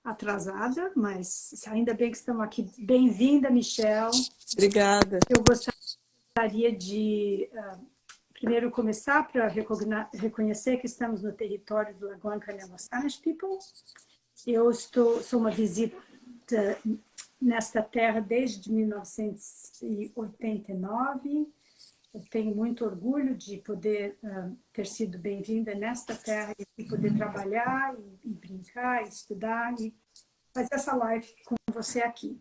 atrasada, mas ainda bem que estamos aqui. Bem-vinda, Michelle. Obrigada. Eu gostaria de primeiro começar para reconhecer que estamos no território do Lagoan Kanyamasanish People. Eu sou uma visita nesta terra desde 1989. Eu tenho muito orgulho de poder ter sido bem-vinda nesta terra e poder trabalhar e brincar, e estudar e fazer essa live com você aqui.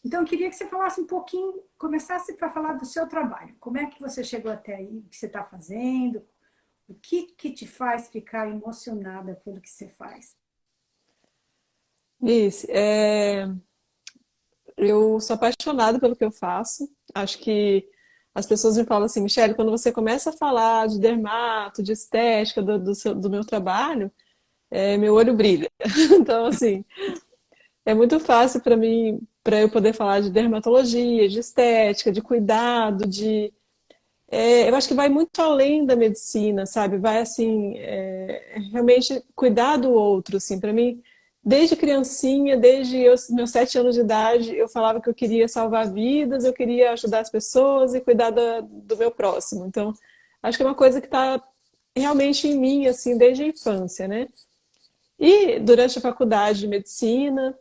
Então, eu queria que você falasse um pouquinho, começasse para falar do seu trabalho. Como é que você chegou até aí, o que você está fazendo, o que te faz ficar emocionada pelo que você faz? Isso, eu sou apaixonada pelo que eu faço. Acho que as pessoas me falam assim, Michele, quando você começa a falar de dermato, de estética, do meu trabalho, meu olho brilha. Então, assim, é muito fácil para mim, para eu poder falar de dermatologia, de estética, de cuidado, eu acho que vai muito além da medicina, sabe? Vai, assim, realmente cuidar do outro, assim. Para mim, desde criancinha, desde os meus 7 anos de idade, eu falava que eu queria salvar vidas, eu queria ajudar as pessoas e cuidar do meu próximo. Então, acho que é uma coisa que está realmente em mim, assim, desde a infância, né? E durante a faculdade de medicina,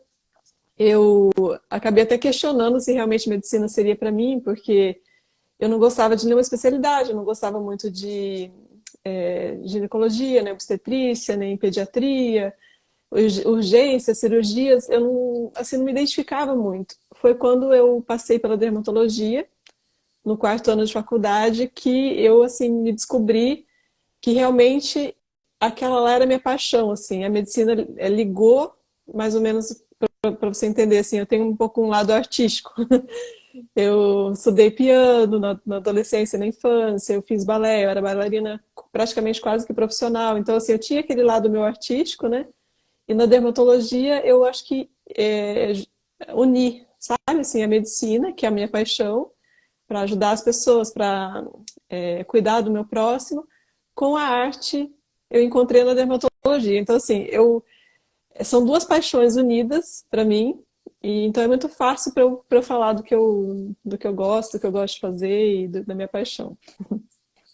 eu acabei até questionando se realmente medicina seria para mim, porque eu não gostava de nenhuma especialidade, eu não gostava muito de ginecologia, nem obstetrícia, nem pediatria, urgência, cirurgias, eu não, assim, não me identificava muito. Foi quando eu passei pela dermatologia, no 4º ano de faculdade, que eu, assim, me descobri que realmente aquela lá era a minha paixão, assim, a medicina ligou, mais ou menos, para você entender, assim, eu tenho um pouco um lado artístico. Eu estudei piano na adolescência, na infância, eu fiz balé, eu era bailarina praticamente quase que profissional. Então, assim, eu tinha aquele lado meu artístico, né? E na dermatologia, eu acho que uni, sabe, assim, a medicina, que é a minha paixão, para ajudar as pessoas, para cuidar do meu próximo, com a arte eu encontrei na dermatologia. Então, assim, são duas paixões unidas para mim, e então é muito fácil para eu falar do que eu gosto, do que eu gosto de fazer e da minha paixão.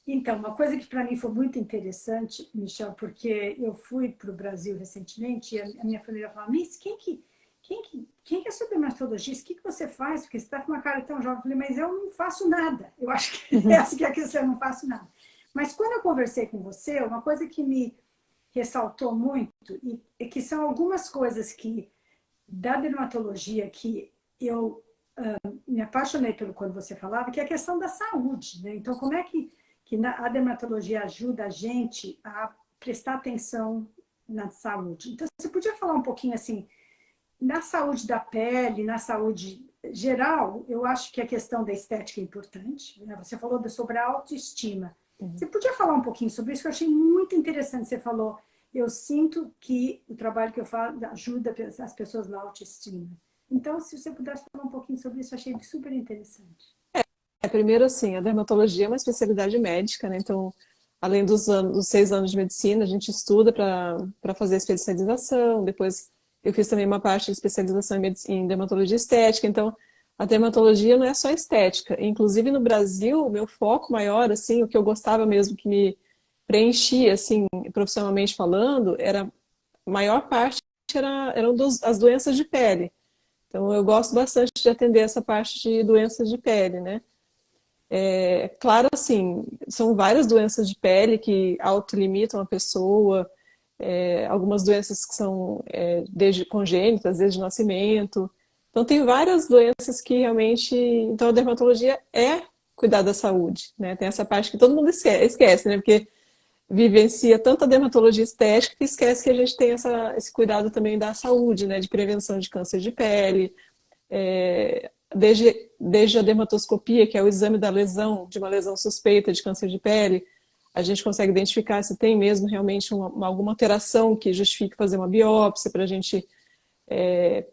Então, uma coisa que para mim foi muito interessante, Michel, porque eu fui para o Brasil recentemente e a minha família falou, Miss, quem que é sua dermatologista? O que você faz? Porque você está com uma cara tão jovem. Eu falei, mas eu não faço nada. Eu acho que essa que é a questão, eu não faço nada. Mas quando eu conversei com você, uma coisa que me ressaltou muito, e que são algumas coisas que da dermatologia que eu me apaixonei pelo quando você falava, que é a questão da saúde, né? Então, como é que a dermatologia ajuda a gente a prestar atenção na saúde? Então, você podia falar um pouquinho assim, na saúde da pele, na saúde geral, eu acho que a questão da estética é importante, né? Você falou sobre a autoestima. Você podia falar um pouquinho sobre isso, que eu achei muito interessante. Você falou, eu sinto que o trabalho que eu faço ajuda as pessoas na autoestima. Então, se você pudesse falar um pouquinho sobre isso, eu achei super interessante. Primeiro, assim, a dermatologia é uma especialidade médica, né? Então, além dos 6 anos de medicina, a gente estuda para fazer a especialização. Depois, eu fiz também uma parte de especialização em dermatologia estética. Então, a dermatologia não é só estética. Inclusive, no Brasil, o meu foco maior, assim, o que eu gostava mesmo, que me preenchia, assim, profissionalmente falando, a maior parte eram as doenças de pele. Então, eu gosto bastante de atender essa parte de doenças de pele, né? Claro, assim, são várias doenças de pele que autolimitam a pessoa, algumas doenças que são desde congênitas, desde nascimento. Então, tem várias doenças que realmente. Então, a dermatologia é cuidar da saúde, né? Tem essa parte que todo mundo esquece, né? Porque vivencia tanto a dermatologia estética que esquece que a gente tem esse cuidado também da saúde, né? De prevenção de câncer de pele, desde a dermatoscopia, que é o exame da lesão, de uma lesão suspeita de câncer de pele, a gente consegue identificar se tem mesmo realmente alguma alteração que justifique fazer uma biópsia para a gente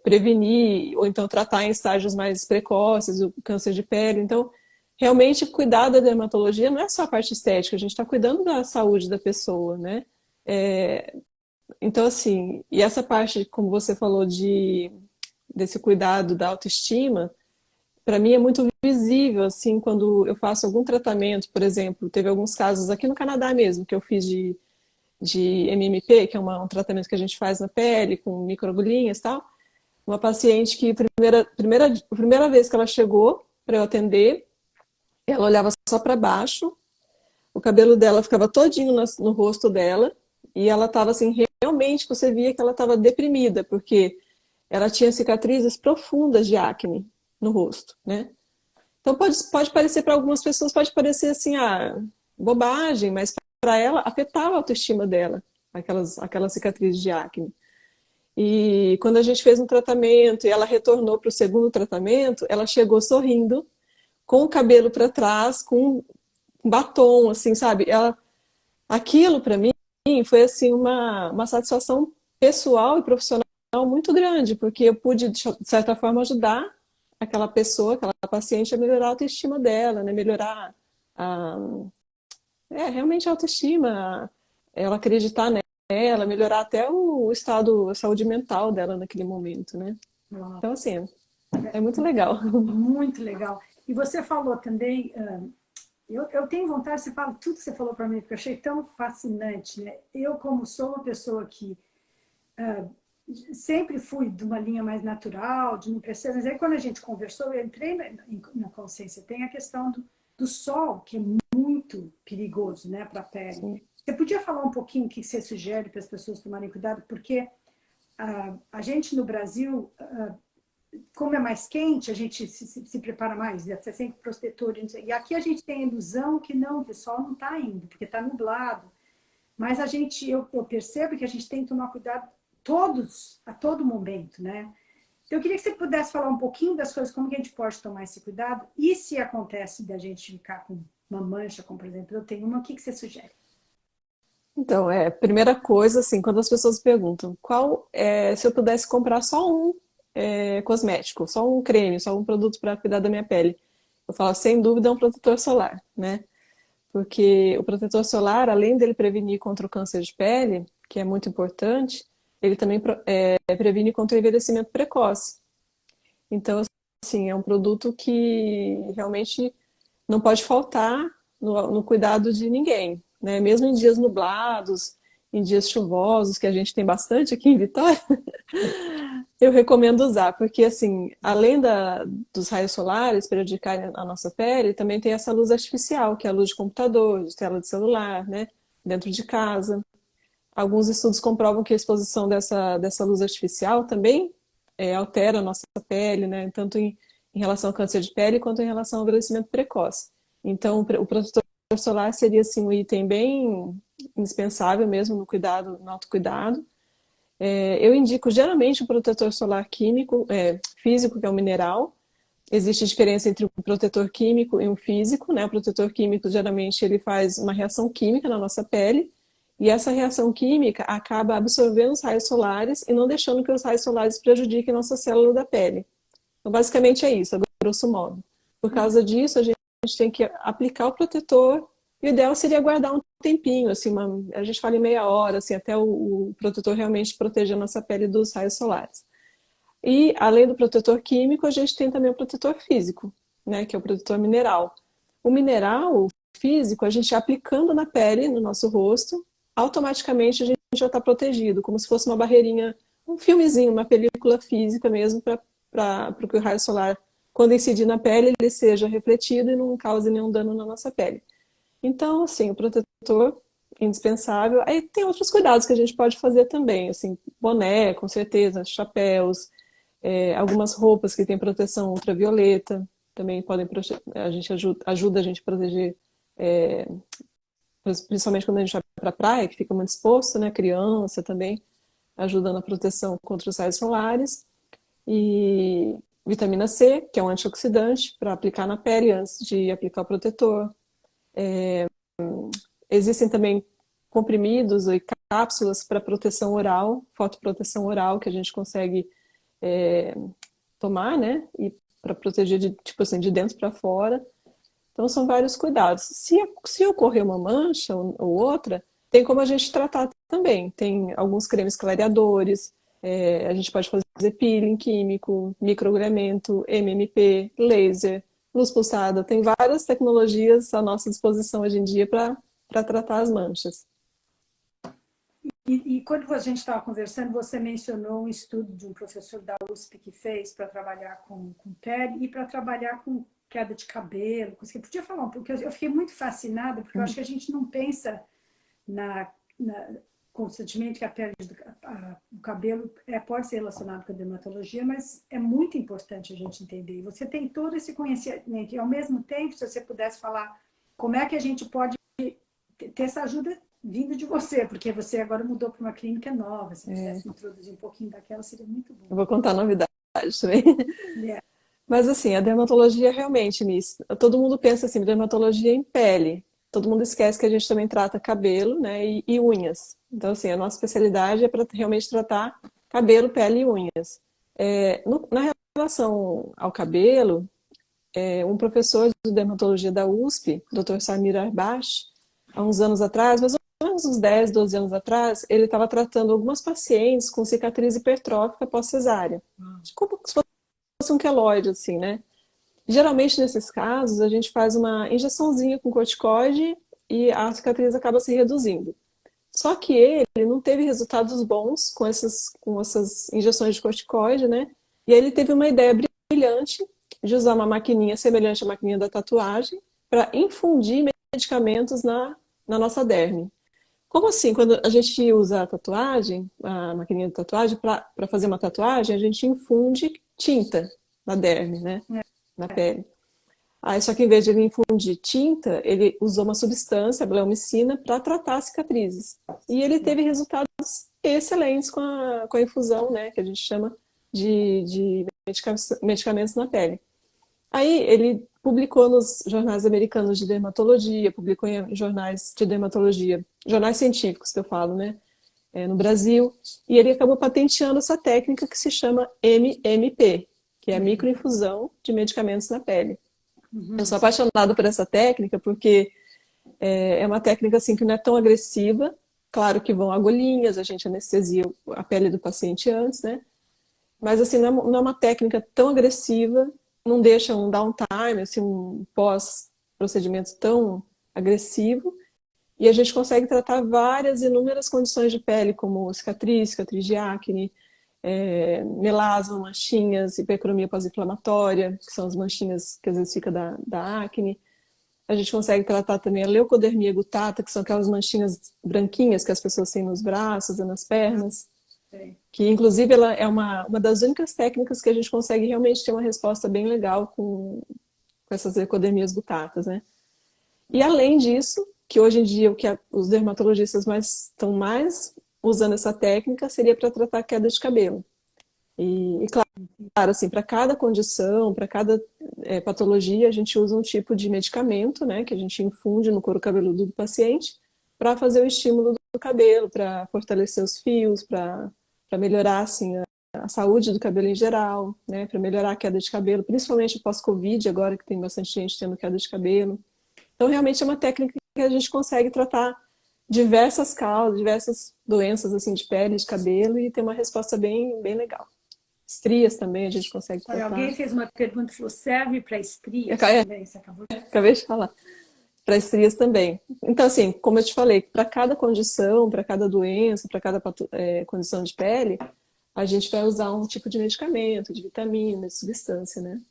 prevenir ou então tratar em estágios mais precoces o câncer de pele. Então, realmente cuidar da dermatologia não é só a parte estética, a gente está cuidando da saúde da pessoa, né? Então, assim, e essa parte, como você falou, desse cuidado da autoestima, para mim é muito visível, assim, quando eu faço algum tratamento, por exemplo, teve alguns casos aqui no Canadá mesmo, que eu fiz de MMP, que é um tratamento que a gente faz na pele, com microagulhinhas e tal. Uma paciente que, a primeira vez que ela chegou para eu atender, ela olhava só para baixo, o cabelo dela ficava todinho no rosto dela, e ela estava assim, realmente você via que ela estava deprimida, porque ela tinha cicatrizes profundas de acne no rosto, né? Então pode parecer para algumas pessoas, pode parecer assim, bobagem, mas para ela afetava a autoestima dela, aquelas cicatrizes de acne. E quando a gente fez um tratamento e ela retornou para o segundo tratamento, ela chegou sorrindo, com o cabelo para trás, com um batom, assim, sabe? Aquilo para mim foi assim uma satisfação pessoal e profissional muito grande, porque eu pude, de certa forma, ajudar aquela pessoa, aquela paciente a melhorar a autoestima dela, né? Melhorar a, realmente a autoestima, ela acreditar nela, melhorar até o estado, a saúde mental dela naquele momento, né? Uau, Então, assim, é muito legal. muito legal. E você falou também, eu tenho vontade, você fala tudo que você falou para mim, porque eu achei tão fascinante, né? Eu, como sou uma pessoa que sempre fui de uma linha mais natural, de não precisar, mas aí quando a gente conversou, eu entrei na consciência, tem a questão do sol, que é muito perigoso, né, para a pele. Sim. Você podia falar um pouquinho o que você sugere para as pessoas tomarem cuidado? Porque a gente no Brasil, como é mais quente, a gente se prepara mais, você sempre protetor. E aqui a gente tem a ilusão que não, que o sol não está indo, porque está nublado. Mas eu percebo que a gente tem que tomar cuidado a todo momento, né? Então, eu queria que você pudesse falar um pouquinho das coisas, como que a gente pode tomar esse cuidado, e se acontece da gente ficar com uma mancha, como por exemplo eu tenho uma, o que você sugere? Então, primeira coisa, assim, quando as pessoas perguntam se eu pudesse comprar só um cosmético, só um creme, só um produto para cuidar da minha pele, eu falo, sem dúvida, é um protetor solar, né? Porque o protetor solar, além dele prevenir contra o câncer de pele, que é muito importante, ele também previne contra o envelhecimento precoce. Então, assim, é um produto que realmente não pode faltar no cuidado de ninguém, né? Mesmo em dias nublados, em dias chuvosos, que a gente tem bastante aqui em Vitória, eu recomendo usar, porque assim, além dos raios solares prejudicarem a nossa pele, também tem essa luz artificial, que é a luz de computador, de tela de celular, né? Dentro de casa. Alguns estudos comprovam que a exposição dessa luz artificial também altera a nossa pele, né? Tanto em relação ao câncer de pele quanto em relação ao envelhecimento precoce. Então, o protetor solar seria assim, um item bem indispensável mesmo no cuidado, no autocuidado. Eu indico geralmente o protetor solar químico, físico, que é um mineral. Existe diferença entre um protetor químico e um físico, né? O protetor químico, geralmente, ele faz uma reação química na nossa pele, e essa reação química acaba absorvendo os raios solares e não deixando que os raios solares prejudiquem nossa célula da pele. Então, basicamente é isso, a grosso modo. Por causa disso, a gente tem que aplicar o protetor, e o ideal seria guardar um tempinho, assim, a gente fala em meia hora, assim, até o protetor realmente proteger a nossa pele dos raios solares. E, além do protetor químico, a gente tem também o protetor físico, né, que é o protetor mineral. O mineral físico, a gente aplicando na pele, no nosso rosto, automaticamente a gente já está protegido, como se fosse uma barreirinha, um filmezinho, uma película física mesmo, para que o raio solar, quando incidir na pele, ele seja refletido e não cause nenhum dano na nossa pele. Então, assim, o protetor indispensável. Aí tem outros cuidados que a gente pode fazer também, assim, boné, com certeza, chapéus, algumas roupas que têm proteção ultravioleta, também podem a gente ajuda a gente a proteger, principalmente quando a gente vai para a praia, que fica muito exposto, né? Criança também, ajuda na proteção contra os raios solares. E vitamina C, que é um antioxidante, para aplicar na pele antes de aplicar o protetor. Existem também comprimidos e cápsulas para proteção oral, fotoproteção oral, que a gente consegue tomar, né? E para proteger tipo assim, de dentro para fora. Então são vários cuidados. Se ocorrer uma mancha ou outra, tem como a gente tratar também. Tem alguns cremes clareadores, a gente pode fazer peeling químico, microagulhamento, MMP, laser, luz pulsada. Tem várias tecnologias à nossa disposição hoje em dia para tratar as manchas. E quando a gente estava conversando, você mencionou um estudo de um professor da USP que fez para trabalhar com pele e para trabalhar com queda de cabelo. Você podia falar um pouco? Eu fiquei muito fascinada, porque eu acho que a gente não pensa na, na, constantemente que a pele, o cabelo pode ser relacionado com a dermatologia, mas é muito importante a gente entender. E você tem todo esse conhecimento, e ao mesmo tempo, se você pudesse falar como é que a gente pode ter essa ajuda vindo de você, porque você agora mudou para uma clínica nova, se pudesse introduzir um pouquinho daquela, seria muito bom. Eu vou contar novidades também. Yeah. Mas assim, a dermatologia realmente nisso. Todo mundo pensa assim, dermatologia em pele. Todo mundo esquece que a gente também trata cabelo, né, e unhas. Então, assim, a nossa especialidade é para realmente tratar cabelo, pele e unhas. Na relação ao cabelo, um professor de dermatologia da USP, Dr. Samir Arbash, há uns anos atrás, mais ou menos uns 10, 12 anos atrás, ele estava tratando algumas pacientes com cicatriz hipertrófica pós-cesárea. Como se fosse um queloide, assim, né? Geralmente, nesses casos, a gente faz uma injeçãozinha com corticoide e a cicatriz acaba se reduzindo. Só que ele não teve resultados bons com essas injeções de corticoide, né? E aí ele teve uma ideia brilhante de usar uma maquininha semelhante à maquininha da tatuagem para infundir medicamentos na nossa derme. Como assim? Quando a gente usa a tatuagem, a maquininha de tatuagem, para fazer uma tatuagem, a gente infunde tinta na derme, né? Na pele. Aí, só que em vez de ele infundir tinta, ele usou uma substância, a bleomicina, para tratar as cicatrizes. E ele teve resultados excelentes com a infusão, né, que a gente chama de medicamentos na pele. Aí ele publicou nos jornais americanos de dermatologia, publicou em jornais de dermatologia, jornais científicos que eu falo, né, no Brasil, e ele acabou patenteando essa técnica que se chama MMP, que é a microinfusão de medicamentos na pele. Eu sou apaixonada por essa técnica porque é uma técnica assim que não é tão agressiva. Claro que vão agulhinhas, a gente anestesia a pele do paciente antes, né? Mas assim, não é uma técnica tão agressiva, não deixa um downtime, assim, um pós-procedimento tão agressivo. E a gente consegue tratar várias, inúmeras condições de pele, como cicatriz, cicatriz de acne, melasma, manchinhas, hipercromia pós-inflamatória, que são as manchinhas que às vezes fica da acne. A gente consegue tratar também a leucodermia gutata, que são aquelas manchinhas branquinhas que as pessoas têm nos braços e nas pernas. Que inclusive ela é uma das únicas técnicas que a gente consegue realmente ter uma resposta bem legal com essas leucodermias gutatas, né? E além disso, que hoje em dia o que os dermatologistas estão mais usando essa técnica seria para tratar queda de cabelo. E claro, assim, para cada condição, para cada patologia, a gente usa um tipo de medicamento, né, que a gente infunde no couro cabeludo do paciente para fazer o estímulo do cabelo, para fortalecer os fios, para melhorar, assim, a saúde do cabelo em geral, né, para melhorar a queda de cabelo, principalmente pós-Covid, agora que tem bastante gente tendo queda de cabelo. Então, realmente é uma técnica que a gente consegue tratar diversas causas, diversas doenças, assim, de pele, de cabelo e ter uma resposta bem, bem legal. Estrias também a gente consegue Olha, tratar. alguém fez uma pergunta e falou, serve para estrias também? Você acabou de... Acabei de falar. Para estrias também. Então, assim, como eu te falei, para cada condição, para cada doença, para cada condição de pele, a gente vai usar um tipo de medicamento, de vitamina, de substância, né?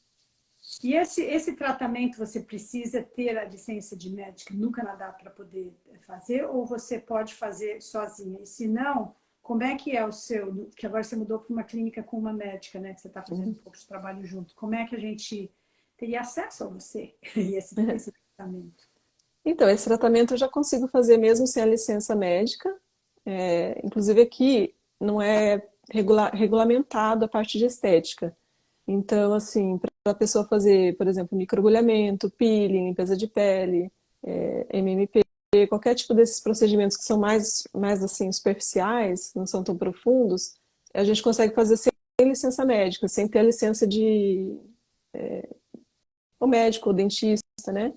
E esse tratamento você precisa ter a licença de médica no Canadá para poder fazer ou você pode fazer sozinha? E se não, como é que é o seu... Que agora você mudou para uma clínica com uma médica, né? Que você está fazendo um pouco de trabalho junto. Como é que a gente teria acesso a você e esse tratamento? Então, esse tratamento eu já consigo fazer mesmo sem a licença médica. Inclusive aqui não é regulamentado a parte de estética. Então, assim, para a pessoa fazer, por exemplo, microagulhamento, peeling, limpeza de pele, MMP, qualquer tipo desses procedimentos que são mais assim, superficiais, não são tão profundos, a gente consegue fazer sem licença médica, sem ter a licença de o médico, o dentista, né?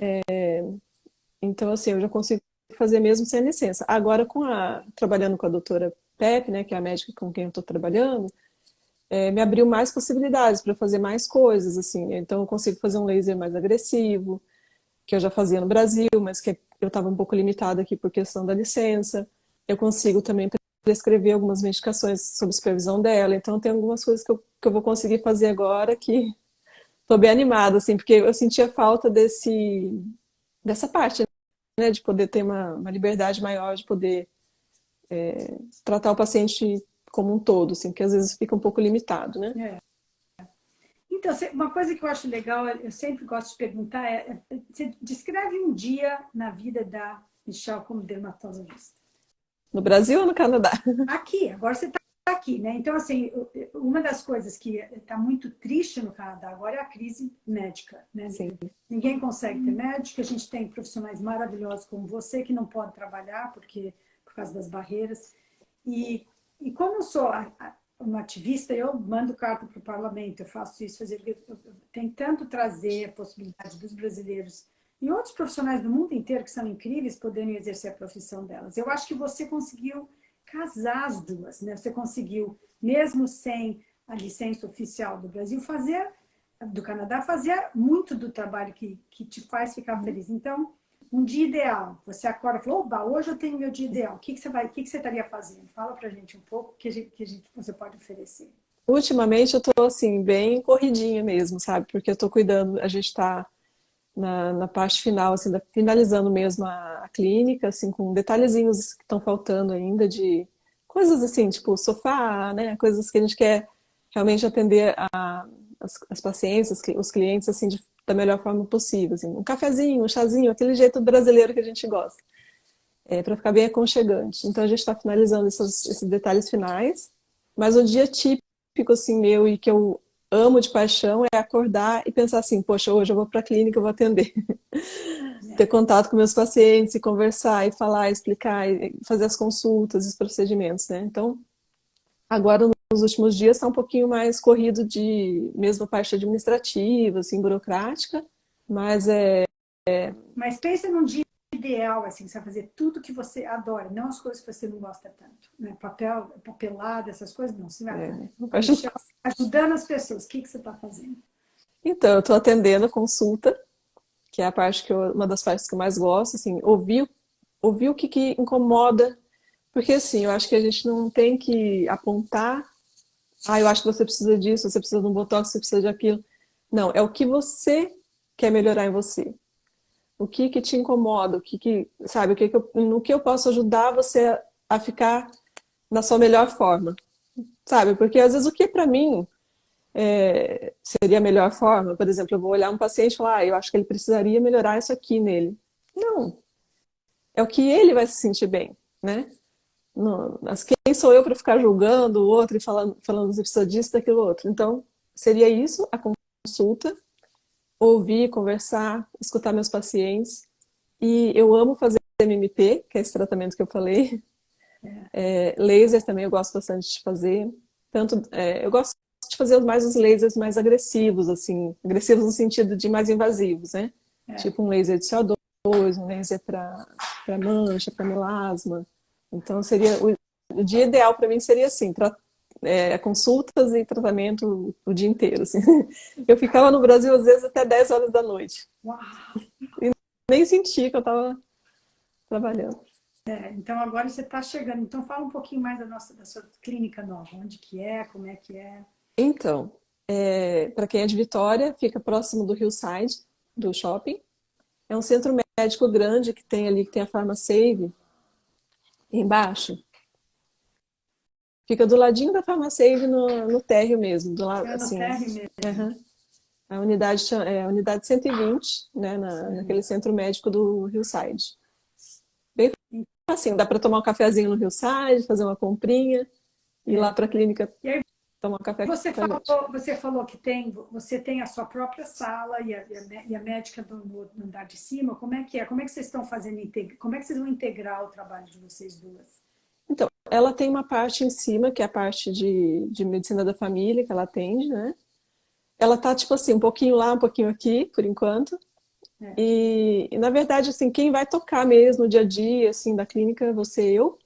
É. Então, assim, eu já consigo fazer mesmo sem a licença. Agora, trabalhando com a doutora Pepe, né, que é a médica com quem eu estou trabalhando, me abriu mais possibilidades para fazer mais coisas, assim. Então, eu consigo fazer um laser mais agressivo, que eu já fazia no Brasil, mas que eu estava um pouco limitada aqui por questão da licença. Eu consigo também prescrever algumas medicações sob supervisão dela. Então, tem algumas coisas que eu vou conseguir fazer agora que estou bem animada, assim, porque eu sentia falta dessa parte, né, de poder ter uma liberdade maior, de poder tratar o paciente como um todo, assim, que às vezes fica um pouco limitado, né? É. Então, uma coisa que eu acho legal, eu sempre gosto de perguntar, você descreve um dia na vida da Michelle como dermatologista. No Brasil ou no Canadá? Aqui, agora você está aqui, né? Então, assim, uma das coisas que está muito triste no Canadá agora é a crise médica, né? Sim. Ninguém consegue ter médico, a gente tem profissionais maravilhosos como você que não pode trabalhar por causa das barreiras. E como eu sou uma ativista, eu mando carta para o parlamento, eu faço isso, tentando trazer a possibilidade dos brasileiros e outros profissionais do mundo inteiro que são incríveis poderem exercer a profissão delas. Eu acho que você conseguiu casar as duas, né? Você conseguiu, mesmo sem a licença oficial do Brasil, do Canadá, fazer muito do trabalho que te faz ficar feliz. Então, um dia ideal, você acorda e fala, oba, hoje eu tenho meu dia ideal. O que você estaria fazendo? Fala pra gente um pouco o que você pode oferecer. Ultimamente eu tô, assim, bem corridinha mesmo, sabe? Porque eu tô cuidando, a gente tá na parte final, assim, finalizando mesmo a clínica, assim, com detalhezinhos que estão faltando ainda de coisas assim, tipo sofá, né? Coisas que a gente quer realmente atender as pacientes, os clientes, assim, da melhor forma possível, assim. Um cafezinho, um chazinho, aquele jeito brasileiro que a gente gosta, para ficar bem aconchegante. Então a gente está finalizando esses detalhes finais, mas um dia típico, assim, meu e que eu amo de paixão é acordar e pensar assim, poxa, hoje eu vou para a clínica, eu vou atender. Ter contato com meus pacientes e conversar e falar, explicar, e fazer as consultas, os procedimentos, né? Então, agora nos últimos dias está um pouquinho mais corrido de mesmo a parte administrativa, assim, burocrática, mas Mas pensa num dia ideal, assim, você vai fazer tudo que você adora, não as coisas que você não gosta tanto, né? Papelada, essas coisas, não. Você vai ajudando as pessoas. O que você está fazendo? então, eu estou atendendo a consulta, que é a parte uma das partes que eu mais gosto, assim, ouvir o que incomoda, porque assim, eu acho que a gente não tem que apontar, eu acho que você precisa disso, você precisa de um botox, você precisa de aquilo. Não, é o que você quer melhorar em você. O que te incomoda, sabe, no que eu posso ajudar você a ficar na sua melhor forma, sabe? Porque às vezes o que para mim seria a melhor forma, por exemplo, eu vou olhar um paciente e falar, eu acho que ele precisaria melhorar isso aqui nele. Não, é o que ele vai se sentir bem, né? Não, mas quem sou eu para ficar julgando o outro e falando você precisa disso, daquilo outro? Então, seria isso, a consulta, ouvir, conversar, escutar meus pacientes. E eu amo fazer MMP, que é esse tratamento que eu falei. Laser também eu gosto bastante de fazer. Eu gosto de fazer mais os lasers mais agressivos, assim, agressivos no sentido de mais invasivos, né? Tipo um laser de CO2, um laser para mancha, para melasma. Então seria o dia ideal para mim seria assim, consultas e tratamento o dia inteiro, assim. Eu ficava no Brasil às vezes até 10 horas da noite. Uau! E nem senti que eu estava trabalhando. Então agora você está chegando. Então fala um pouquinho mais da sua clínica nova. Onde que é, como é que é? Então, para quem é de Vitória, fica próximo do Hillside, do shopping. É um centro médico grande que tem ali, que tem a Pharmasave embaixo. Fica do ladinho da Pharmasave no térreo mesmo, do lado, É no assim. térreo mesmo. A unidade 120, né, naquele centro médico do Hillside. Bem assim, dá para tomar um cafezinho no Hillside, fazer uma comprinha, ir lá para a clínica tomar um café com a gente. Você falou que você tem a sua própria sala e a médica no andar de cima. Como é que é? Como é que vocês estão fazendo? Como é que vocês vão integrar o trabalho de vocês duas? Então, ela tem uma parte em cima, que é a parte de medicina da família, que ela atende, né? Ela tá, tipo assim, um pouquinho lá, um pouquinho aqui, por enquanto. É. E, na verdade, assim, quem vai tocar mesmo no dia a dia, assim, da clínica, você e eu.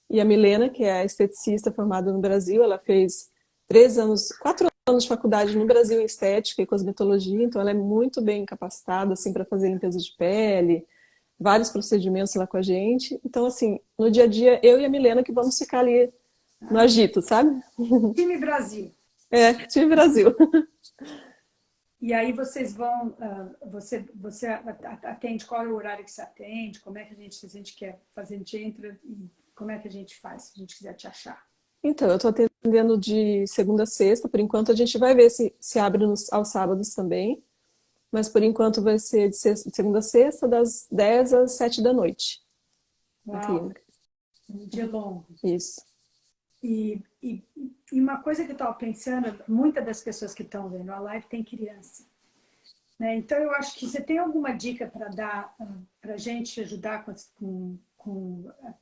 E a Milena, que é a esteticista formada no Brasil, ela fez 3 anos, 4 anos de faculdade no Brasil em estética e cosmetologia, então ela é muito bem capacitada, assim, para fazer limpeza de pele, vários procedimentos lá com a gente. Então, assim, no dia a dia, eu e a Milena que vamos ficar ali no Ah, agito, sabe? time Brasil. É, time Brasil. E aí vocês vão, você atende, qual é o horário que você atende, como é que se a gente quer fazer, a gente entra e como é que a gente faz, se a gente quiser te achar. Então, eu estou atendendo de segunda a sexta, por enquanto a gente vai ver se abre aos sábados também, mas por enquanto vai ser de segunda a sexta, das 10 às 7 da noite, na Uau, clínica. um dia longo. Isso. E, e, e uma coisa que eu estava pensando, muitas das pessoas que estão vendo a live têm criança, né? Então eu acho que você tem alguma dica para dar para a gente ajudar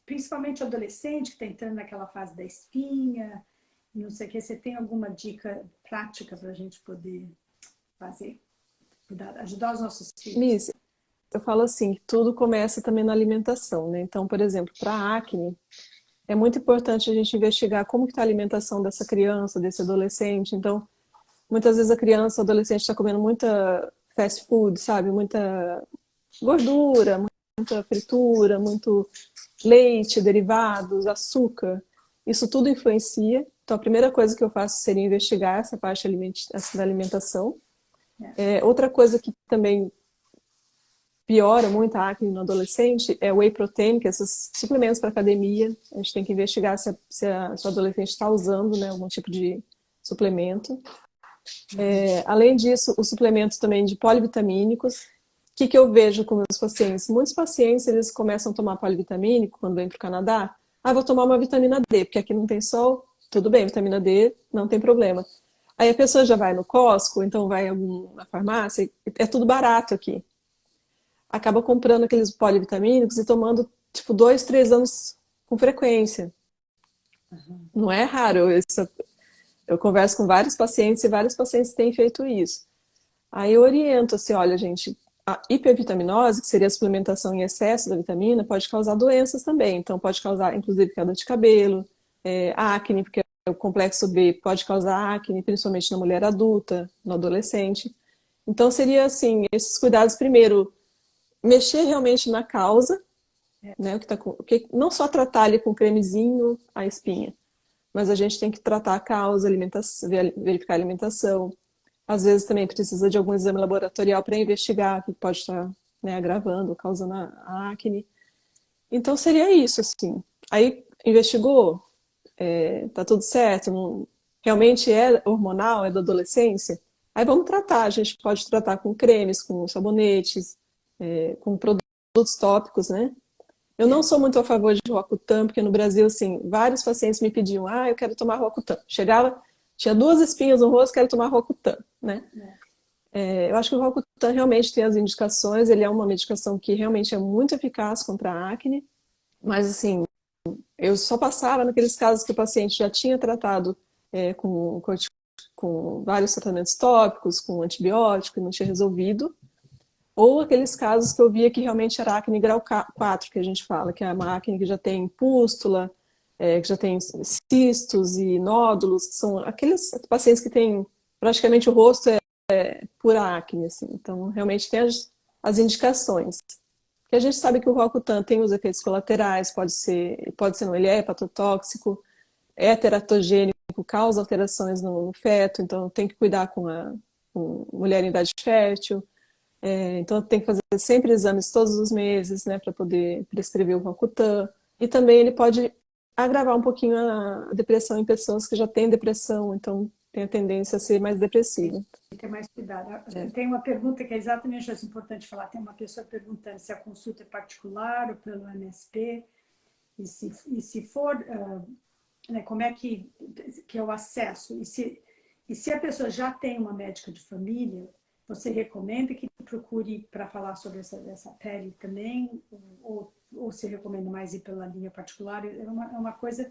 principalmente o adolescente que está entrando naquela fase da espinha, não sei o que, você tem alguma dica prática para a gente poder fazer, ajudar os nossos filhos? Miss, eu falo assim, que tudo começa também na alimentação, né? Então, por exemplo, para acne, é muito importante a gente investigar como está a alimentação dessa criança, desse adolescente. Então, muitas vezes a criança, o adolescente está comendo muita fast food, sabe? Muita gordura, muita fritura, muito leite, derivados, açúcar. Isso tudo influencia. Então, a primeira coisa que eu faço seria investigar essa parte da alimentação. É. Outra coisa que também piora muito a acne no adolescente é o whey protein, que é esses suplementos para academia. A gente tem que investigar se o adolescente está usando, né, algum tipo de suplemento. Além disso, os suplementos também de polivitamínicos. O que eu vejo com meus pacientes? Muitos pacientes, eles começam a tomar polivitamínico quando vêm para o Canadá. Ah, vou tomar uma vitamina D, porque aqui não tem sol. Tudo bem, vitamina D, não tem problema. Aí a pessoa já vai no Costco, então vai na farmácia, é tudo barato aqui. Acaba comprando aqueles polivitamínicos e tomando, tipo, 2, 3 anos com frequência. Não é raro. Eu converso com vários pacientes e vários pacientes têm feito isso. Aí eu oriento assim, olha, gente, a hipervitaminose, que seria a suplementação em excesso da vitamina, pode causar doenças também. Então pode causar, inclusive, queda de cabelo, acne, porque o complexo B pode causar acne, principalmente na mulher adulta, no adolescente. Então seria assim, esses cuidados primeiro, mexer realmente na causa, né, não só tratar ali com cremezinho a espinha, mas a gente tem que tratar a causa, alimentação, verificar a alimentação. Às vezes também precisa de algum exame laboratorial para investigar que pode estar, né, agravando, causando a acne. Então seria isso, assim. Aí investigou, tá tudo certo, realmente é hormonal, é da adolescência. Aí vamos tratar, a gente pode tratar com cremes, com sabonetes, com produtos tópicos, né? Eu não sou muito a favor de Roacutan, porque no Brasil, assim, vários pacientes me pediam, eu quero tomar Roacutan. Chegava, tinha 2 espinhas no rosto, quero tomar Roacutan, né? Eu acho que o Roacutan realmente tem as indicações, ele é uma medicação que realmente é muito eficaz contra a acne, mas assim, eu só passava naqueles casos que o paciente já tinha tratado com vários tratamentos tópicos, com antibiótico, e não tinha resolvido, ou aqueles casos que eu via que realmente era acne grau 4, que a gente fala, que é uma acne que já tem pústula, que já tem cistos e nódulos, que são aqueles pacientes que têm praticamente o rosto pura acne, assim. Então, realmente tem as indicações. Porque a gente sabe que o Roacutan tem os efeitos colaterais, pode ser não, ele é hepatotóxico, é teratogênico, causa alterações no feto, então tem que cuidar com mulher em idade fértil. Então tem que fazer sempre exames todos os meses, né, para poder prescrever o Roacutan. E também ele pode agravar um pouquinho a depressão em pessoas que já têm depressão, então tem a tendência a ser mais depressiva. Tem que ter mais cuidado. Tem uma pergunta que é exatamente isso importante falar. Tem uma pessoa perguntando se a consulta é particular ou pelo MSP, e se for, né, como é que é o acesso. E se a pessoa já tem uma médica de família, você recomenda que procure para falar sobre essa pele também? Ou se recomenda mais ir pela linha particular? É uma coisa,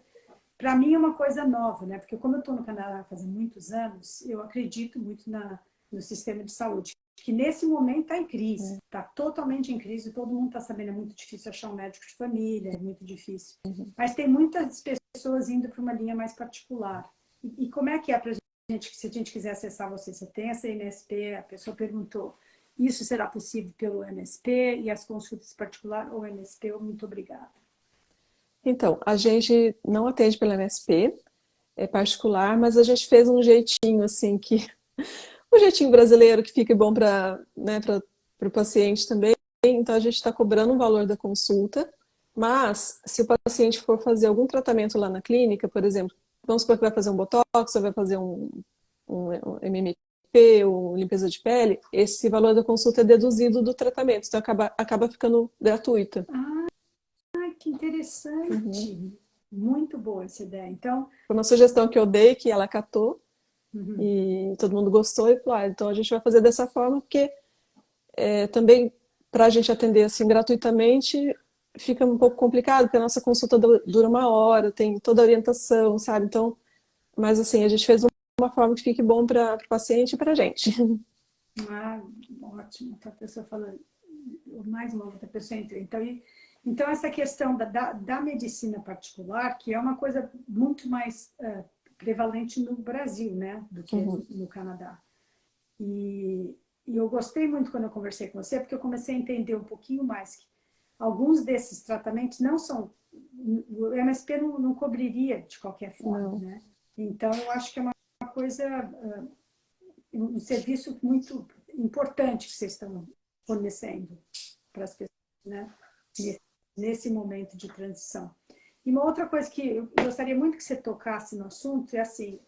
para mim é uma coisa nova, né? Porque como eu estou no Canadá faz muitos anos, eu acredito muito no sistema de saúde, que nesse momento está em crise, está totalmente em crise, todo mundo está sabendo, é muito difícil achar um médico de família, é muito difícil. Mas tem muitas pessoas indo para uma linha mais particular. E como é que é para a gente, se a gente quiser acessar você? Você tem essa MSP, a pessoa perguntou, isso será possível pelo MSP e as consultas particulares ou MSP? Muito obrigada. Então, a gente não atende pela MSP, é particular, mas a gente fez um jeitinho assim que um jeitinho brasileiro que fique bom para, né, para o paciente também. Então a gente está cobrando um valor da consulta, mas se o paciente for fazer algum tratamento lá na clínica, por exemplo, vamos supor que vai fazer um botox, ou vai fazer um MMP, ou limpeza de pele, esse valor da consulta é deduzido do tratamento, então acaba ficando gratuita. Que interessante! Muito boa essa ideia. Então, Foi uma sugestão que eu dei, que ela catou, uhum. e todo mundo gostou, e falou, então a gente vai fazer dessa forma, porque também para a gente atender assim gratuitamente fica um pouco complicado, porque a nossa consulta dura 1 hora, tem toda a orientação, sabe? Então, mas assim, a gente fez uma forma que fique bom para o paciente e para a gente. Ótimo. Então, a pessoa falando, mais uma outra pessoa entrou. Então essa questão da medicina particular, que é uma coisa muito mais prevalente no Brasil, né, do que no Canadá. E eu gostei muito quando eu conversei com você, porque eu comecei a entender um pouquinho mais que alguns desses tratamentos não são... O MSP não cobriria de qualquer forma, né? Então, eu acho que é uma coisa, um serviço muito importante que vocês estão fornecendo para as pessoas, né? Nesse momento de transição. E uma outra coisa que eu gostaria muito que você tocasse no assunto é assim,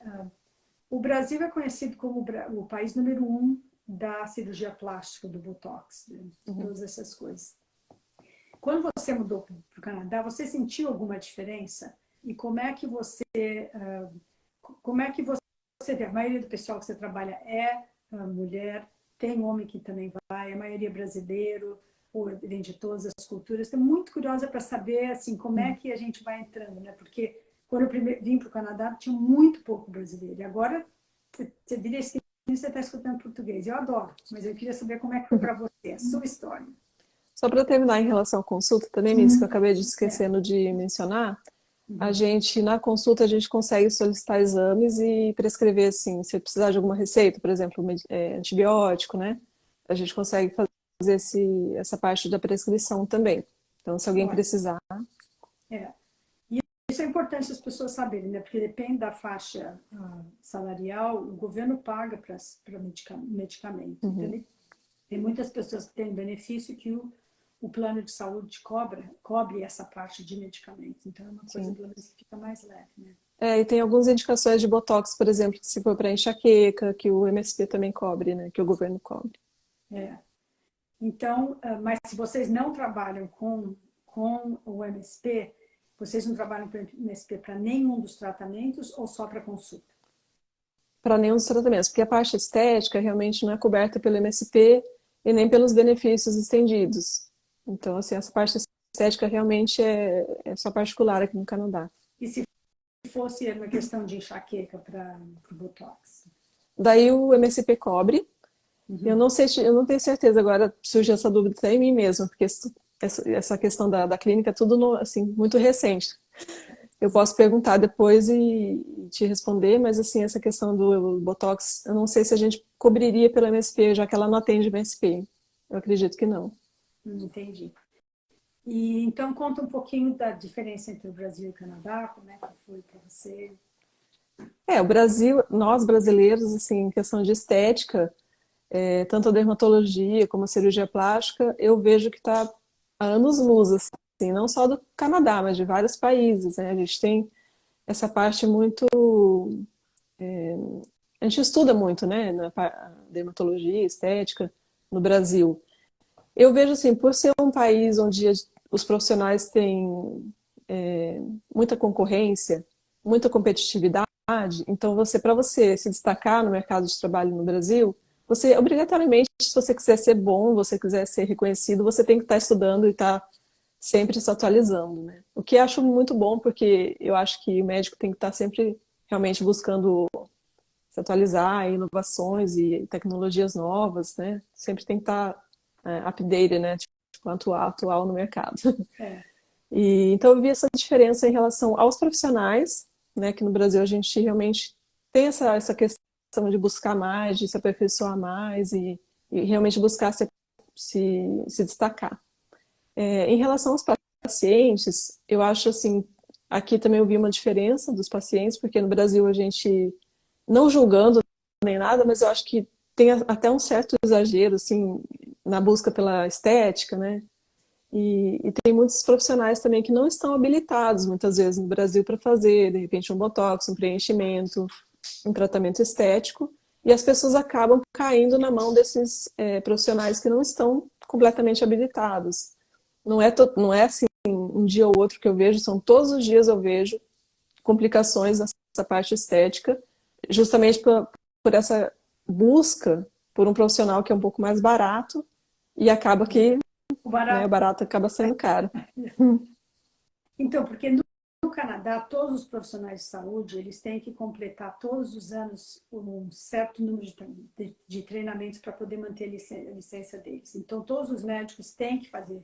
o Brasil é conhecido como o país número 1 da cirurgia plástica, do Botox, né? Todas essas coisas. Quando você mudou para o Canadá, você sentiu alguma diferença? E como é que você vê? A maioria do pessoal que você trabalha é mulher, tem homem que também vai, a maioria é brasileiro, ou vem de todas as culturas. Estou muito curiosa para saber assim, como é que a gente vai entrando, né? Porque quando eu vim para o Canadá, tinha muito pouco brasileiro. E agora, você diria assim, você está escutando português. Eu adoro, mas eu queria saber como é que foi para você, a sua história. Só para terminar em relação à consulta também, Miss, que eu acabei de esquecendo de mencionar, a gente, na consulta, a gente consegue solicitar exames e prescrever, assim, se precisar de alguma receita, por exemplo, antibiótico, né? A gente consegue fazer essa parte da prescrição também. Então, se alguém precisar... E isso é importante as pessoas saberem, né? Porque depende da faixa salarial, o governo paga para medicamento. Então, tem muitas pessoas que têm benefício que o plano de saúde cobre essa parte de medicamentos. Então, é uma coisa pelo menos que fica mais leve, né? E tem algumas indicações de Botox, por exemplo, que se for para enxaqueca, que o MSP também cobre, né? Que o governo cobre. Então, mas se vocês não trabalham com o MSP, vocês não trabalham com o MSP para nenhum dos tratamentos ou só para consulta? Para nenhum dos tratamentos, porque a parte estética realmente não é coberta pelo MSP e nem pelos benefícios estendidos. Então, assim, essa parte estética realmente é só particular aqui no Canadá. E se fosse uma questão de enxaqueca para o Botox? Daí o MSP cobre. Eu não sei, eu não tenho certeza agora, surge essa dúvida até em mim mesma, porque essa questão da clínica é tudo assim, muito recente. Eu posso perguntar depois e te responder, mas assim, essa questão do Botox, eu não sei se a gente cobriria pelo MSP, já que ela não atende o MSP. Eu acredito que não. Entendi. E então conta um pouquinho da diferença entre o Brasil e o Canadá, como é que foi para você? O Brasil, nós brasileiros, assim, em questão de estética, tanto a dermatologia como a cirurgia plástica, eu vejo que está há anos-luz, assim, não só do Canadá, mas de vários países, né? A gente tem essa parte muito... a gente estuda muito, né? Na dermatologia, estética, no Brasil. Eu vejo, assim, por ser um país onde os profissionais têm muita concorrência, muita competitividade, então para você se destacar no mercado de trabalho no Brasil, você obrigatoriamente, se você quiser ser bom, você quiser ser reconhecido, você tem que estar estudando e estar sempre se atualizando, né? O que eu acho muito bom, porque eu acho que o médico tem que estar sempre realmente buscando se atualizar, inovações e tecnologias novas, né? Sempre tem que estar updated, né? Tipo, atual no mercado. É. E, então eu vi essa diferença em relação aos profissionais, né? Que no Brasil a gente realmente tem essa questão de buscar mais, de se aperfeiçoar mais e realmente buscar se destacar. Em relação aos pacientes, eu acho assim, aqui também eu vi uma diferença dos pacientes, porque no Brasil a gente, não julgando nem nada, mas eu acho que tem até um certo exagero, assim, na busca pela estética, né? E tem muitos profissionais também que não estão habilitados, muitas vezes, no Brasil para fazer, de repente, um botox, um preenchimento, um tratamento estético, e as pessoas acabam caindo na mão desses profissionais que não estão completamente habilitados. Não é assim um dia ou outro que eu vejo, são todos os dias eu vejo complicações nessa parte estética, justamente por essa busca por um profissional que é um pouco mais barato e acaba que, O né, o barato. barato acaba sendo caro. Então, porque no Canadá, todos os profissionais de saúde, eles têm que completar todos os anos um certo número de treinamentos para poder manter a licença deles. Então, todos os médicos têm que fazer,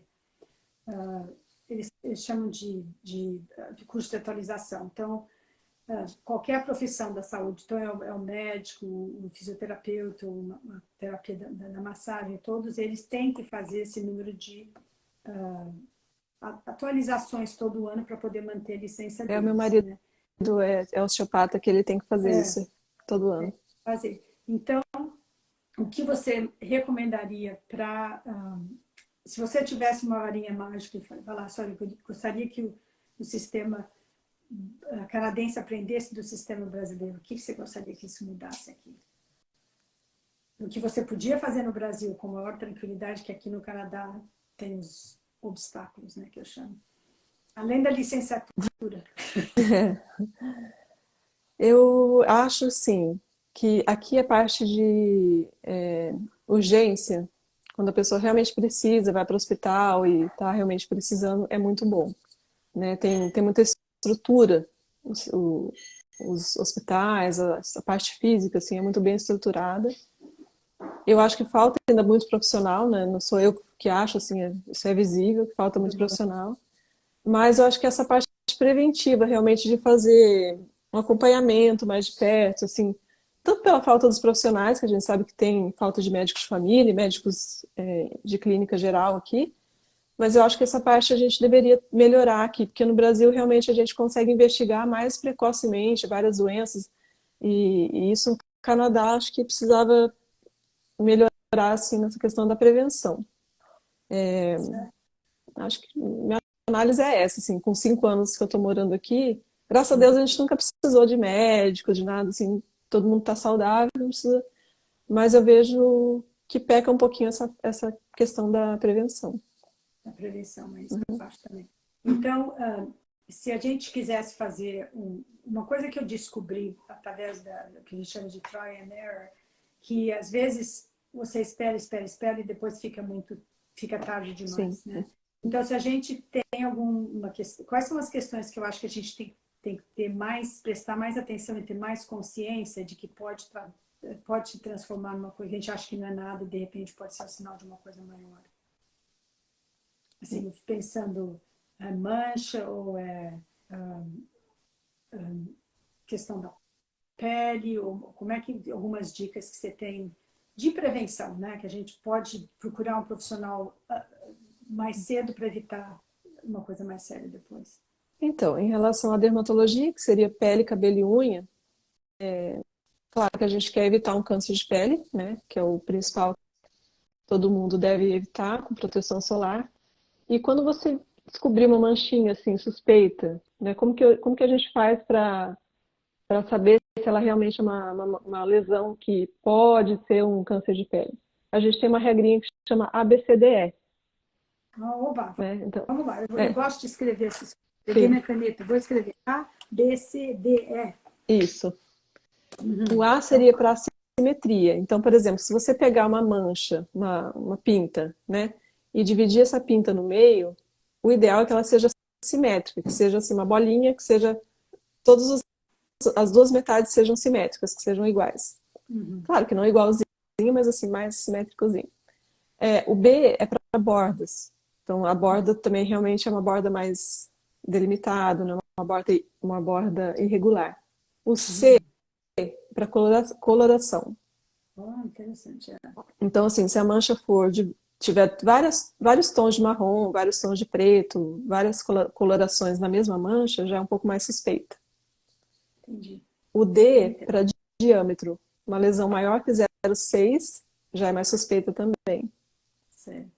eles chamam de curso de atualização. Então, qualquer profissão da saúde, então é o médico, o fisioterapeuta, uma terapia da massagem, todos eles têm que fazer esse número de atualizações todo ano para poder manter a licença O meu deles, marido né? é osteopata que ele tem que fazer É, isso todo ano. fazer. Então, o que você recomendaria para, se você tivesse uma varinha mágica e falasse, olha, eu gostaria que o sistema canadense aprendesse do sistema brasileiro, o que você gostaria que isso mudasse aqui? O que você podia fazer no Brasil com maior tranquilidade, que aqui no Canadá tem os obstáculos, né, que eu chamo. Além da licenciatura. Eu acho, sim, que aqui a parte de urgência, quando a pessoa realmente precisa, vai para o hospital e está realmente precisando, é muito bom, né? Tem muita estrutura, os hospitais, a parte física, assim, é muito bem estruturada. Eu acho que falta ainda muito profissional, né? Não sou eu que acho, assim, isso é visível, que falta muito profissional. Mas eu acho que essa parte preventiva, realmente, de fazer um acompanhamento mais de perto, assim, tanto pela falta dos profissionais, que a gente sabe que tem falta de médicos de família, médicos de clínica geral aqui, mas eu acho que essa parte a gente deveria melhorar aqui, porque no Brasil realmente a gente consegue investigar mais precocemente várias doenças, e isso no Canadá acho que precisava melhorar, assim, nessa questão da prevenção. Acho que minha análise é essa, assim, com 5 anos que eu estou morando aqui, graças a Deus a gente nunca precisou de médico, de nada, assim, todo mundo está saudável, não precisa, mas eu vejo que peca um pouquinho essa questão da prevenção. A prevenção, mas eu acho também. Então, se a gente quisesse fazer uma coisa que eu descobri através da que a gente chama de try and error, que às vezes você espera e depois fica tarde Sim. demais, né? Então, se a gente tem alguma questão, quais são as questões que eu acho que a gente tem que ter mais, prestar mais atenção e ter mais consciência de que pode se transformar numa coisa que a gente acha que não é nada e de repente pode ser o sinal de uma coisa maior? Assim, pensando mancha ou questão da pele, ou como é que algumas dicas que você tem de prevenção, né? Que a gente pode procurar um profissional mais cedo para evitar uma coisa mais séria depois. Então, em relação à dermatologia, que seria pele, cabelo e unha, claro que a gente quer evitar um câncer de pele, né? Que é o principal que todo mundo deve evitar com proteção solar. E quando você descobrir uma manchinha assim suspeita, né? Como que a gente faz para saber se ela realmente é uma lesão que pode ser um câncer de pele? A gente tem uma regrinha que chama ABCDE, Oba, né? Então, vamos lá. Eu é, gosto de escrever essas. Peguei sim, minha caneta, vou escrever A, B, C, D, E. isso. O Uhum. A Então, seria para assimetria. Então, por exemplo, se você pegar uma mancha, uma pinta, né, e dividir essa pinta no meio, o ideal é que ela seja simétrica, que seja assim uma bolinha, que seja todos os as duas metades sejam simétricas, que sejam iguais. Uhum. Claro que não igualzinho, mas assim, mais simétricozinho. O B é para bordas. Então, a borda também realmente é uma borda mais delimitada, não é uma borda irregular. O C Uhum. é para coloração. Oh, interessante. É. Então, assim, se a mancha tiver vários tons de marrom, vários tons de preto, várias colorações na mesma mancha, já é um pouco mais suspeita. Entendi. O D, Enter. para diâmetro, uma lesão maior que 0,6 já é mais suspeita também. Certo.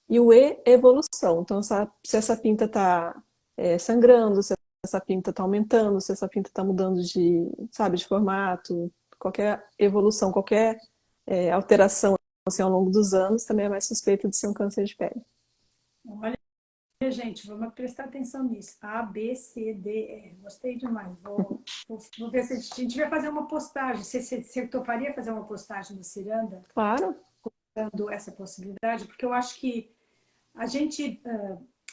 E o E é evolução. Então, se essa pinta está sangrando, se essa pinta está aumentando, se essa pinta está mudando de formato, qualquer evolução, qualquer alteração assim, ao longo dos anos, também é mais suspeita de ser um câncer de pele. Olha, gente, vamos prestar atenção nisso. A, B, C, D, E. Gostei demais. Vou ver se a gente vai fazer uma postagem. Você toparia fazer uma postagem no Ciranda, Claro, dando essa possibilidade? Porque eu acho que a gente,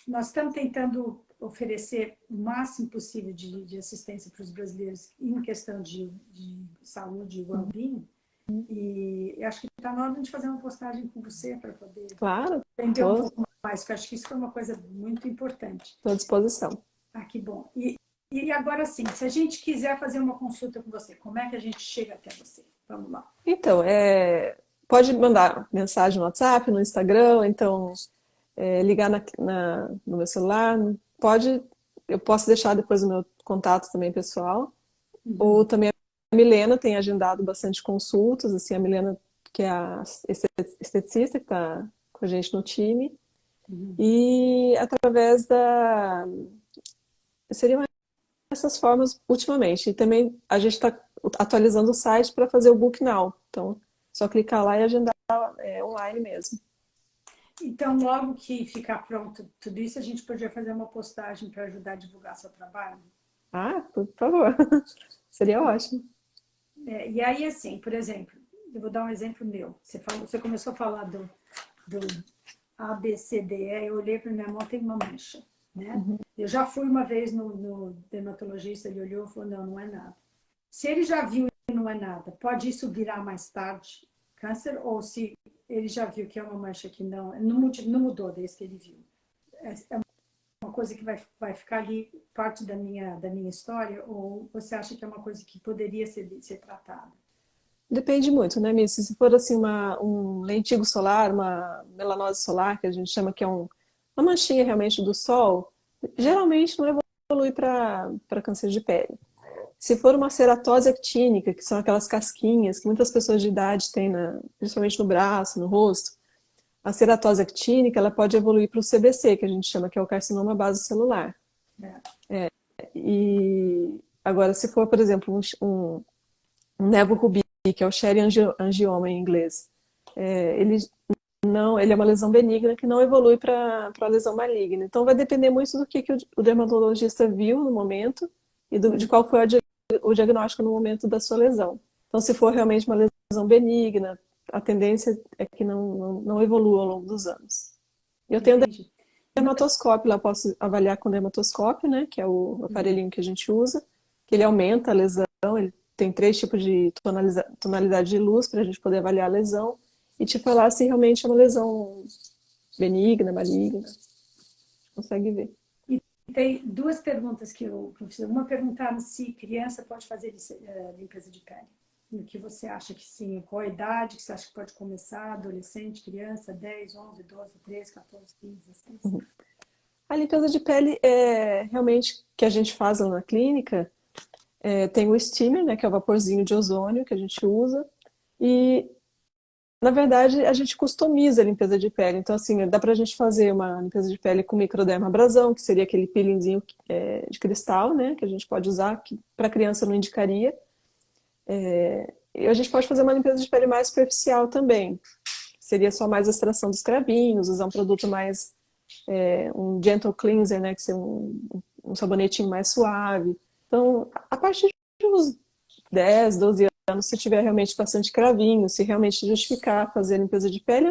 nós estamos tentando oferecer o máximo possível de assistência para os brasileiros em questão de saúde e well-being. E eu acho que está na hora de fazer uma postagem com você para poder claro, entender um estou pouco mais, porque eu acho que isso foi uma coisa muito importante. à disposição. Ah, que bom. E agora sim, se a gente quiser fazer uma consulta com você, como é que a gente chega até você? Vamos lá. Então, pode mandar mensagem no WhatsApp, no Instagram, então ligar no meu celular. Eu posso deixar depois o meu contato também pessoal. Ou Uhum. também a Milena tem agendado bastante consultas, assim, a Milena, que é a esteticista que está com a gente no time. Uhum. E através seriam essas formas ultimamente. E também a gente está atualizando o site para fazer o Book Now. Então, só clicar lá e agendar online mesmo. Então, logo que ficar pronto tudo isso, a gente podia fazer uma postagem para ajudar a divulgar seu trabalho. Ah, por favor. Seria ótimo. E aí, assim, por exemplo, eu vou dar um exemplo meu. Você começou a falar do A, B, C, D, E, eu olhei para minha mão, tem uma mancha, né? Uhum. Eu já fui uma vez no dermatologista, ele olhou e falou, não, não é nada. Se ele já viu e não é nada, pode isso virar mais tarde câncer? Ou se ele já viu que é uma mancha que não mudou desde que ele viu? É uma coisa que vai ficar ali parte da minha história? Ou você acha que é uma coisa que poderia ser tratada? Depende muito, né, Miss? Se for assim um lentigo solar, uma melanose solar, que a gente chama que é uma manchinha realmente do sol, geralmente não evolui para câncer de pele. Se for uma ceratose actínica, que são aquelas casquinhas que muitas pessoas de idade têm, principalmente no braço, no rosto, a ceratose actínica ela pode evoluir para o CBC, que a gente chama que é o carcinoma basocelular. É. E agora, se for, por exemplo, um nevo rubi, que é o Cherry angioma em inglês, ele não, ele é uma lesão benigna que não evolui para lesão maligna. Então vai depender muito do que o dermatologista viu no momento e de qual foi o diagnóstico no momento da sua lesão. Então, se for realmente uma lesão benigna, a tendência é que não evolua ao longo dos anos. Eu tenho Entendi. dermatoscópio, lá eu posso avaliar com dermatoscópio, né, que é o aparelhinho que a gente usa, que ele aumenta a lesão, ele tem 3 tipos de tonalidade de luz para a gente poder avaliar a lesão e te falar se realmente é uma lesão benigna, maligna. Consegue ver. E tem duas perguntas que eu fiz. Uma perguntando se criança pode fazer limpeza de pele. E o que você acha que sim? Qual a idade que você acha que pode começar? Adolescente, criança, 10, 11, 12, 13, 14, 15, 16? A limpeza de pele é realmente que a gente faz lá na clínica. Tem o steamer, né, que é o vaporzinho de ozônio que a gente usa. E, na verdade, a gente customiza a limpeza de pele. Então, assim, dá pra gente fazer uma limpeza de pele com microdermabrasão, que seria aquele peelingzinho de cristal, né, que a gente pode usar, que para criança não indicaria. E a gente pode fazer uma limpeza de pele mais superficial também. Seria só mais a extração dos cravinhos, usar um produto mais, um gentle cleanser, né, que seria um sabonetinho mais suave. Então, a partir dos 10, 12 anos, se tiver realmente bastante cravinho, se realmente justificar fazer a limpeza de pele,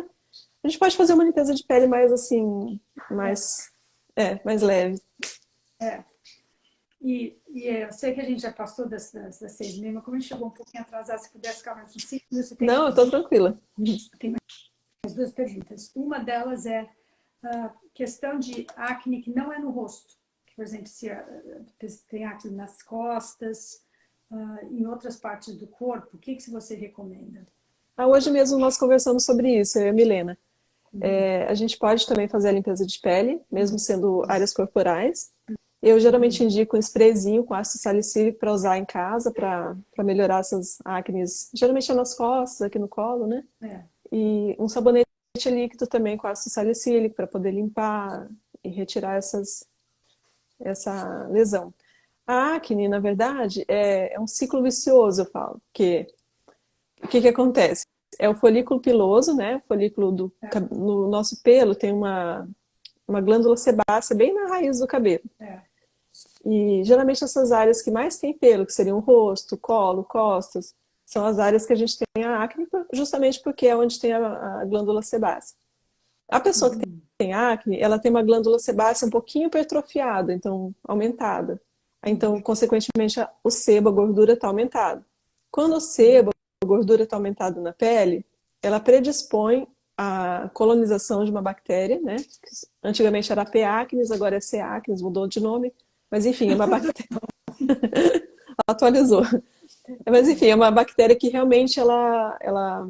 a gente pode fazer uma limpeza de pele mais assim, mais leve. É. Eu sei que a gente já passou das 6h30, mas como a gente chegou um pouquinho atrasado, se pudesse ficar mais uns 5 minutos, você tem Não, eu estou tranquila. mais duas perguntas. Uma delas é a questão de acne que não é no rosto. Por exemplo, se tem acne nas costas, em outras partes do corpo, o que você recomenda? Hoje mesmo nós conversamos sobre isso, eu e a Milena. A gente pode também fazer a limpeza de pele, mesmo sendo áreas corporais. Eu geralmente indico um sprayzinho com ácido salicílico para usar em casa, para melhorar essas acnes, geralmente é nas costas, aqui no colo, né? É. E um sabonete líquido também com ácido salicílico para poder limpar e retirar essa lesão. A acne, na verdade, é um ciclo vicioso, eu falo, porque o que acontece? É o folículo piloso, né? O folículo no nosso pelo tem uma glândula sebácea bem na raiz do cabelo. E geralmente essas áreas que mais tem pelo, que seriam o rosto, colo, costas, são as áreas que a gente tem a acne, justamente porque é onde tem a glândula sebácea. A pessoa que tem acne, ela tem uma glândula sebácea um pouquinho hipertrofiada, então aumentada. Então, consequentemente, o sebo, a gordura está aumentada. Quando o sebo, a gordura está aumentada na pele, ela predispõe à colonização de uma bactéria, né? Antigamente era P. acnes, agora é C. acnes, mudou de nome. Mas enfim, é uma bactéria. Atualizou. Mas enfim, é uma bactéria que realmente ela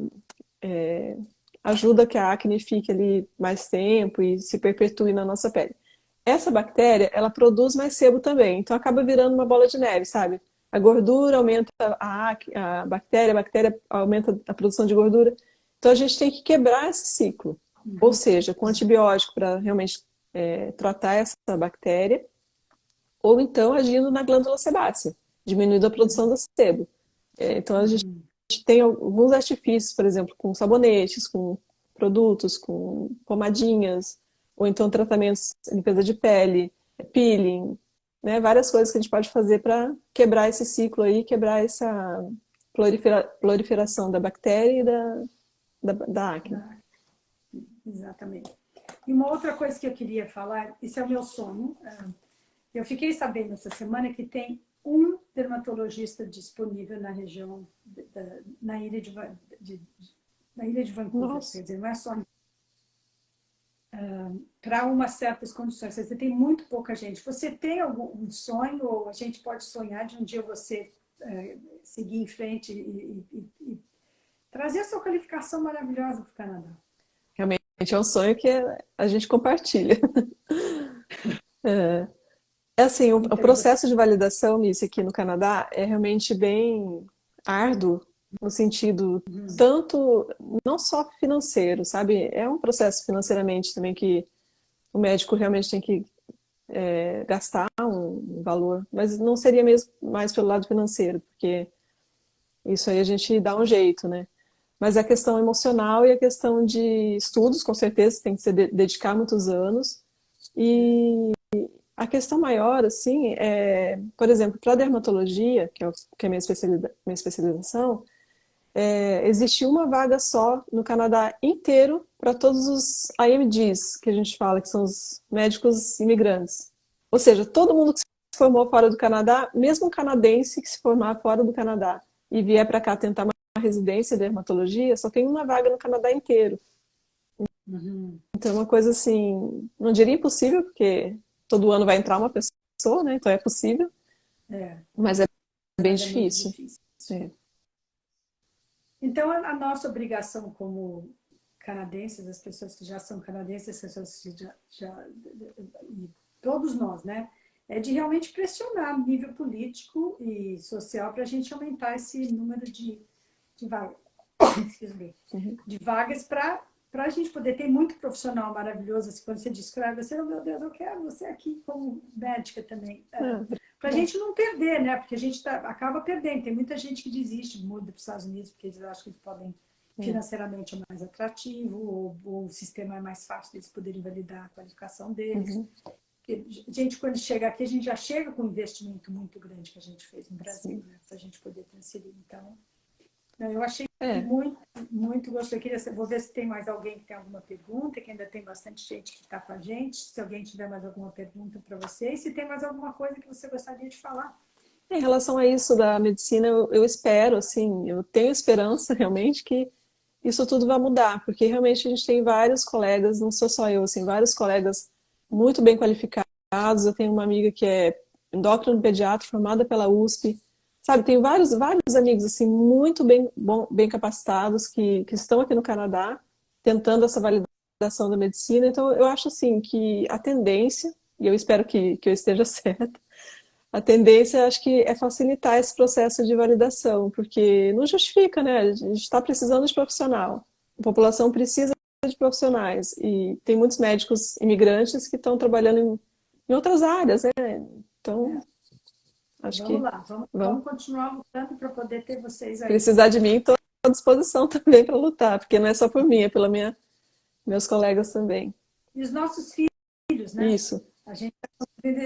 ajuda que a acne fique ali mais tempo e se perpetue na nossa pele. Essa bactéria, ela produz mais sebo também, então acaba virando uma bola de neve, sabe? A gordura aumenta a bactéria aumenta a produção de gordura. Então a gente tem que quebrar esse ciclo. Ou seja, com antibiótico para realmente tratar essa bactéria, ou então agindo na glândula sebácea, diminuindo a produção do sebo. Então a gente tem alguns artifícios, por exemplo, com sabonetes, com produtos, com pomadinhas, ou então tratamentos, limpeza de pele, peeling, né? Várias coisas que a gente pode fazer para quebrar esse ciclo aí, quebrar essa proliferação da bactéria e da acne. Exatamente. E uma outra coisa que eu queria falar, isso é o meu sonho. Eu fiquei sabendo essa semana que tem um dermatologista disponível na região, na ilha de Vancouver. Nossa. Quer dizer, não é só para umas certas condições. Você tem muito pouca gente. Você tem algum sonho, ou a gente pode sonhar de um dia você seguir em frente e trazer a sua qualificação maravilhosa para o Canadá? Realmente é um sonho que a gente compartilha. É assim, o processo de validação nisso aqui no Canadá é realmente bem árduo, no sentido tanto, não só financeiro, sabe? É um processo financeiramente também que o médico realmente tem que gastar um valor, mas não seria mesmo mais pelo lado financeiro, porque isso aí a gente dá um jeito, né? Mas a questão emocional e a questão de estudos, com certeza, tem que se dedicar muitos anos. E a questão maior, assim, por exemplo, para a dermatologia, que é a minha especialização, existe uma vaga só no Canadá inteiro para todos os IMGs, que a gente fala, que são os médicos imigrantes. Ou seja, todo mundo que se formou fora do Canadá, mesmo um canadense que se formar fora do Canadá e vier para cá tentar uma residência em dermatologia, só tem uma vaga no Canadá inteiro. Então é uma coisa assim, não diria impossível, porque todo ano vai entrar uma pessoa, né? Então é possível, mas é bem difícil. Então, a nossa obrigação como canadenses, as pessoas que já são canadenses, as pessoas que e todos nós, né, é de realmente pressionar a nível político e social para a gente aumentar esse número de vagas, de vagas para a gente poder ter muito profissional maravilhoso. Assim, quando você descreve, você, oh, meu Deus, eu quero você aqui como médica também. Para a gente não perder, né? Porque a gente acaba perdendo. Tem muita gente que desiste, muda para os Estados Unidos, porque eles acham que eles podem, financeiramente é mais atrativo, ou o sistema é mais fácil deles poderem validar a qualificação deles. Porque a gente, quando chega aqui, a gente já chega com um investimento muito grande que a gente fez no Brasil, né? Para a gente poder transferir. Então, eu achei É, Muito, muito gostei. Vou ver se tem mais alguém que tem alguma pergunta, que ainda tem bastante gente que está com a gente. Se alguém tiver mais alguma pergunta para você, e se tem mais alguma coisa que você gostaria de falar. em relação a isso da medicina, eu espero, assim, eu tenho esperança realmente que isso tudo vai mudar, porque realmente a gente tem vários colegas, não sou só eu, assim, vários colegas muito bem qualificados. Eu tenho uma amiga que é endócrino pediatra, formada pela USP, sabe? Tenho vários amigos, assim, muito bem capacitados que estão aqui no Canadá, tentando essa validação da medicina. Então, eu acho, assim, que a tendência, e eu espero que eu esteja certa, a tendência, acho que é facilitar esse processo de validação, porque não justifica, né? A gente está precisando de profissional. A população precisa de profissionais. E tem muitos médicos imigrantes que estão trabalhando em outras áreas, né? Então, acho Vamos que lá, vão vamos continuar lutando para poder ter vocês aí. precisar de mim, estou à disposição também para lutar, porque não é só por mim, é pela meus colegas também. E os nossos filhos, né? Isso, A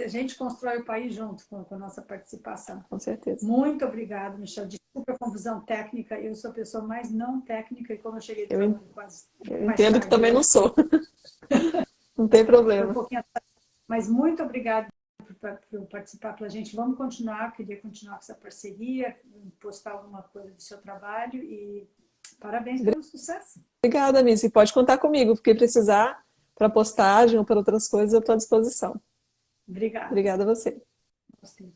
gente constrói o país junto com a nossa participação. com certeza. Muito obrigada, Michel. Desculpa a confusão técnica. Eu sou a pessoa mais não técnica e como eu cheguei do Eu, trabalho quase eu mais entendo que tarde também não hoje, sou, não tem foi um problema. pouquinho atrás. Mas muito obrigada por participar para a gente. Vamos continuar, queria continuar com essa parceria, postar alguma coisa do seu trabalho e parabéns pelo sucesso. Obrigada, Miss. E pode contar comigo, porque precisar para postagem ou para outras coisas, eu estou à disposição. Obrigada. Obrigada a você. Gostei.